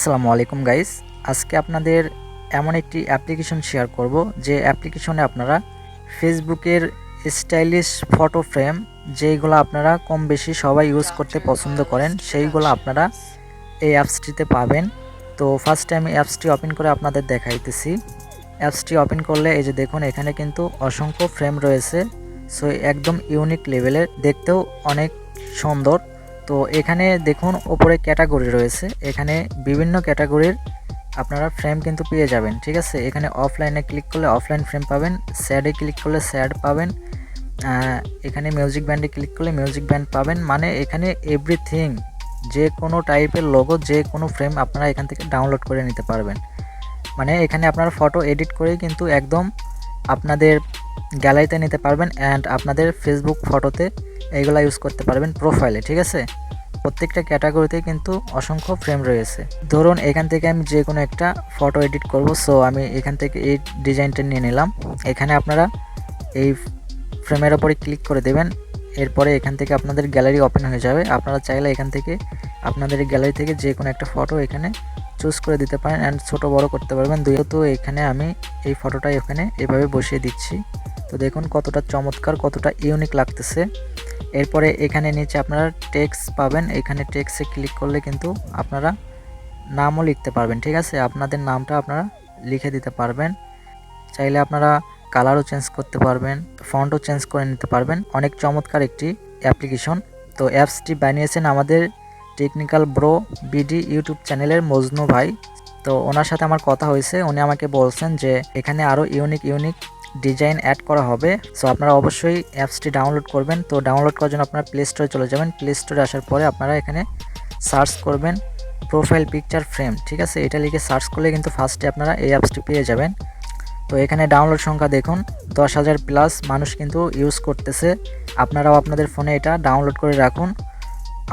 আসসালামু আলাইকুম গাইস, আজকে আপনাদের এমন একটি অ্যাপ্লিকেশন শেয়ার করব যে অ্যাপ্লিকেশনে আপনারা ফেসবুকের স্টাইলিশ ফটো ফ্রেম যেইগুলো আপনারা কম বেশি সবাই ইউজ করতে পছন্দ করেন সেইগুলো আপনারা এই অ্যাপসটিতে পাবেন। তো ফার্স্ট টাইম অ্যাপসটি ওপেন করে আপনাদের দেখাইতেছি। অ্যাপসটি ওপেন করলে এই যে দেখুন এখানে কিন্তু অসংখ্য ফ্রেম রয়েছে। সো একদম ইউনিক লেভেলের, দেখতেও অনেক সুন্দর। তো এখানে দেখুন ওপরে ক্যাটাগরি রয়েছে, এখানে বিভিন্ন ক্যাটাগরির আপনারা ফ্রেম কিন্তু পেয়ে যাবেন। ঠিক আছে, এখানে অফলাইনে ক্লিক করলে অফলাইন ফ্রেম পাবেন, স্যাডে ক্লিক করলে স্যাড পাবেন, এখানে মিউজিক ব্যান্ডে ক্লিক করলে মিউজিক ব্যান্ড পাবেন। মানে এখানে এভরিথিং, যে কোনো টাইপের লোগো, যে কোনো ফ্রেম আপনারা এখান থেকে ডাউনলোড করে নিতে পারবেন। মানে এখানে আপনারা ফটো এডিট করেই কিন্তু একদম আপনাদের গ্যালারিতে নিতে পারবেন অ্যান্ড আপনাদের ফেসবুক ফটোতে এইগুলা ইউজ করতে পারবেন প্রোফাইলে। ঠিক আছে, প্রত্যেকটা ক্যাটাগরিতে কিন্তু অসংখ্য ফ্রেম রয়েছে। ধরুন এখান থেকে আমি যে কোনো একটা ফটো এডিট করব, সো আমি এখান থেকে এই ডিজাইনটা নিয়ে নিলাম। এখানে আপনারা এই ফ্রেমের ওপরে ক্লিক করে দেবেন, এরপরে এখান থেকে আপনাদের গ্যালারি ওপেন হয়ে যাবে। আপনারা চাইলে এখান থেকে আপনাদের গ্যালারি থেকে যে কোনো একটা ফটো এখানে চুজ করে দিতে পারেন অ্যান্ড ছোটো বড় করতে পারবেন। তো এখানে আমি এই ফটোটা এখানে এভাবে বসিয়ে দিচ্ছি। তো দেখুন কতটা চমৎকার, কতটা ইউনিক লাগতেছে। এরপরে এখানে নিচে আপনারা টেক্সট পাবেন, এখানে টেক্সটে ক্লিক করলে কিন্তু আপনারা নামও লিখতে পারবেন। ঠিক আছে, আপনাদের নামটা আপনারা লিখে দিতে পারবেন। চাইলে আপনারা কালারও চেঞ্জ করতে পারবেন, ফন্টও চেঞ্জ করে নিতে পারবেন। অনেক চমৎকার একটি অ্যাপ্লিকেশন। তো অ্যাপসটি বানিয়েছেন আমাদের টেকনিক্যাল ব্রো বিডি ইউটিউব চ্যানেলের মজনু ভাই। তো ওনার সাথে আমার কথা হয়েছে, উনি আমাকে বলছেন যে এখানে আরও ইউনিক ডিজাইন অ্যাড করা হবে। সো আপনারা অবশ্যই অ্যাপসটি ডাউনলোড করবেন। তো ডাউনলোড করার জন্য আপনারা প্লে স্টোরে চলে যাবেন। প্লে স্টোরে আসার পরে আপনারা এখানে সার্চ করবেন প্রোফাইল পিকচার ফ্রেম। ঠিক আছে, এটা লিখে সার্চ করলে কিন্তু ফার্স্টে আপনারা এই অ্যাপসটি পেয়ে যাবেন। তো এখানে ডাউনলোড সংখ্যা দেখুন 10,000 প্লাস মানুষ কিন্তু ইউজ করতেছে। আপনারাও আপনাদের ফোনে এটা ডাউনলোড করে রাখুন।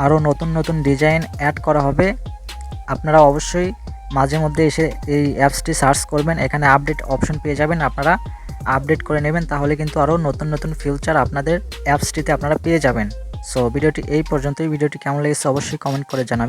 আরও নতুন ডিজাইন অ্যাড করা হবে। আপনারা অবশ্যই মাঝে মধ্যে এসে এই অ্যাপসটি সার্চ করবেন, এখানে আপডেট অপশন পেয়ে যাবেন, আপনারা আপডেট করে নেবেন। তাহলে কিন্তু আরও নতুন ফিউচার আপনাদের অ্যাপসটিতে আপনারা পেয়ে যাবেন। সো ভিডিওটি এই পর্যন্তই। ভিডিওটি কেমন লেগেছে অবশ্যই কমেন্ট করে জানাবেন।